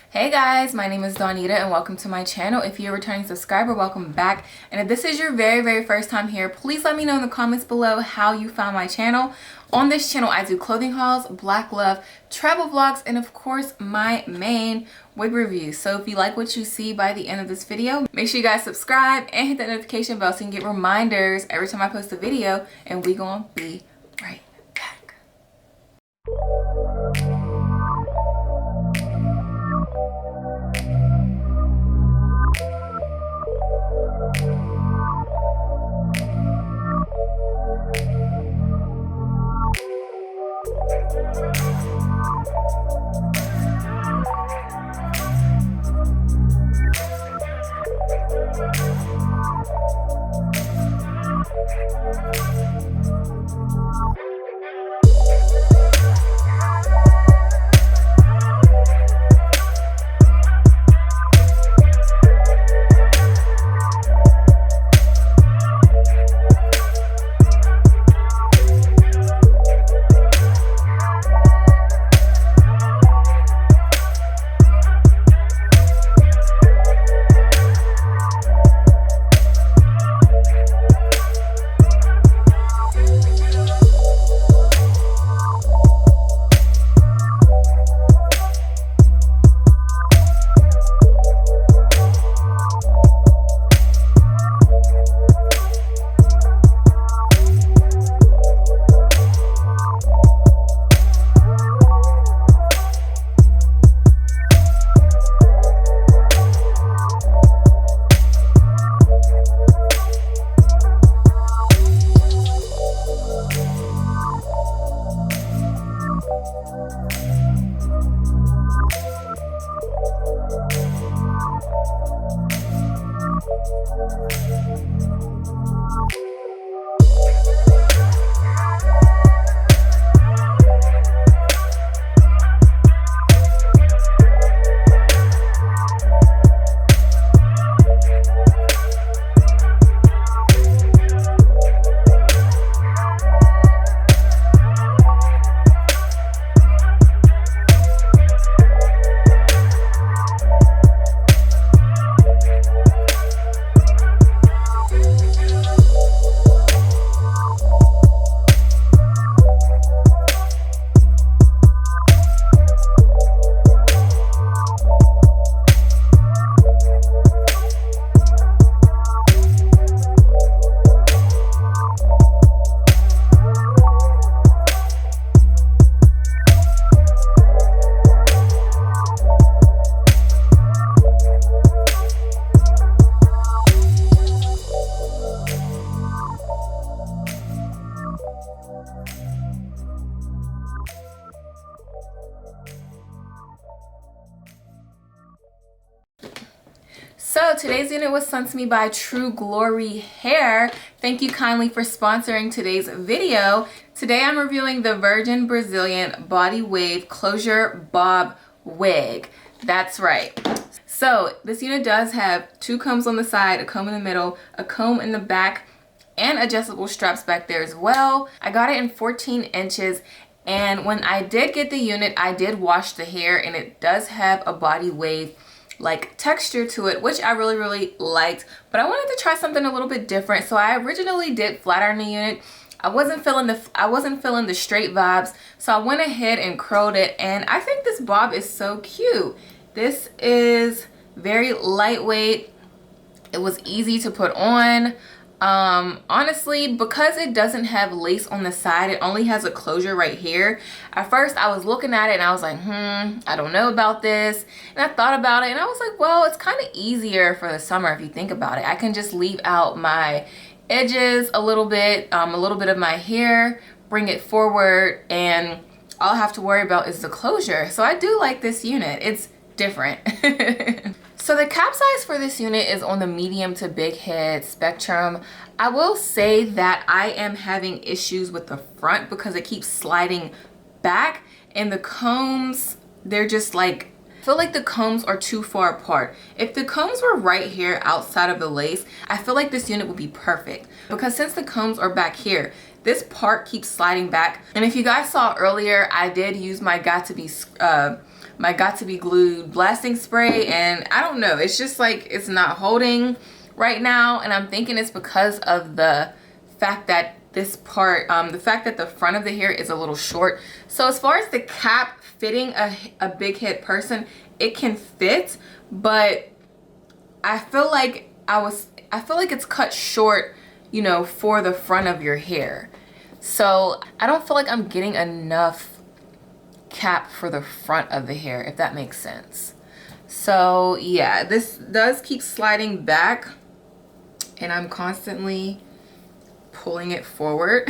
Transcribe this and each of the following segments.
Hey guys, my name is Donita and welcome to my channel. If you're a returning subscriber, welcome back. And if this is your very first time here, please let me know in the comments below how you found my channel. On this channel, I do clothing hauls, black love, travel vlogs, and of course, my main wig reviews. So if you like what you see by the end of this video, make sure you guys subscribe and hit that notification bell so you can get reminders every time I post a video. And we gonna be right back. So today's unit was sent to me by True Glory Hair. Thank you kindly for sponsoring today's video. Today I'm reviewing the Virgin Brazilian Body Wave Closure Bob Wig. That's right. So this unit does have two combs on the side, a comb in the middle, a comb in the back, and adjustable straps back there as well. I got it in 14 inches. And when I did get the unit, I did wash the hair, and it does have a body wave like texture to it, which I really liked, but I wanted to try something a little bit different. So I originally did flat iron the unit. I wasn't feeling the straight vibes, so I went ahead and curled it, and I think this bob is so cute. This is very lightweight. It was easy to put on. Honestly, because it doesn't have lace on the side, it only has a closure right here. At first I was looking at it and I was like, I don't know about this. And I thought about it and I was like, well, it's kind of easier for the summer if you think about it. I can just leave out my edges a little bit of my hair, bring it forward, and all I have to worry about is the closure. So I do like this unit. It's different. So the cap size for this unit is on the medium to big head spectrum. I will say that I am having issues with the front because it keeps sliding back, and the combs, they're just like, I feel like the combs are too far apart. If the combs were right here outside of the lace, I feel like this unit would be perfect, because since the combs are back here, this part keeps sliding back. And if you guys saw earlier, I did use my Got to Be my got to be glued blasting spray, and I don't know, it's just like it's not holding right now, and I'm thinking it's because of the fact that this part, the fact that the front of the hair is a little short. So as far as the cap fitting a big head person, it can fit, but I feel like it's cut short, you know, for the front of your hair. So I don't feel like I'm getting enough cap for the front of the hair, if that makes sense. So yeah, this does keep sliding back, and I'm constantly pulling it forward.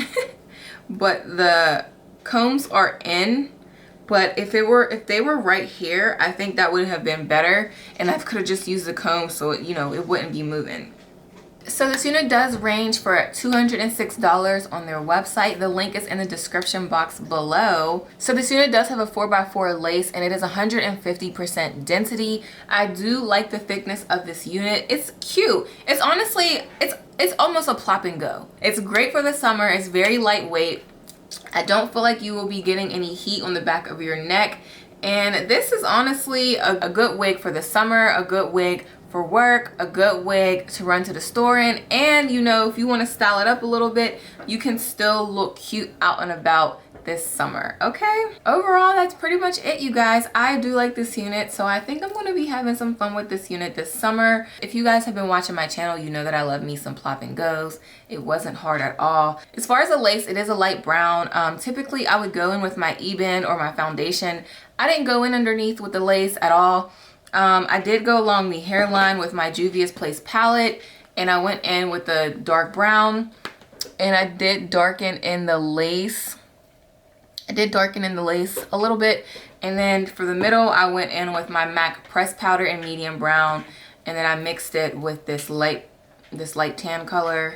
But the combs are in, but if they were right here, I think that would have been better, and I could have just used the comb so it, you know, it wouldn't be moving. So this unit does range for $206 on their website. The link is in the description box below. So this unit does have a 4x4 lace, and it is 150% density. I do like the thickness of this unit. It's cute. It's honestly, it's almost a plop and go. It's great for the summer. It's very lightweight. I don't feel like you will be getting any heat on the back of your neck. And this is honestly a good wig for the summer, a good wig for work, a good wig to run to the store in, and you know, if you want to style it up a little bit, you can still look cute out and about this summer. Okay, overall that's pretty much it, you guys. I do like this unit, so I think I'm going to be having some fun with this unit this summer. If you guys have been watching my channel, you know that I love me some plop and goes. It wasn't hard at all. As far as the lace, it is a light brown. Typically I would go in with my Eben or my foundation. I didn't go in underneath with the lace at all. I did go along the hairline with my Juvia's Place palette, and I went in with the dark brown, and I did darken in the lace. I did darken in the lace a little bit, and then for the middle I went in with my MAC pressed powder in medium brown, and then I mixed it with this light tan color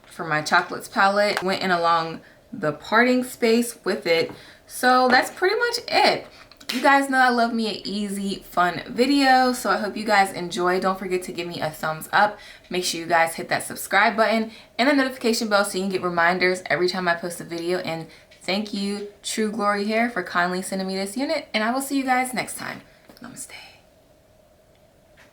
for my chocolates palette. Went in along the parting space with it. So that's pretty much it. You guys know I love me an easy, fun video, so I hope you guys enjoy. Don't forget to give me a thumbs up. Make sure you guys hit that subscribe button and the notification bell so you can get reminders every time I post a video. And thank you, True Glory Hair, for kindly sending me this unit, and I will see you guys next time. Namaste.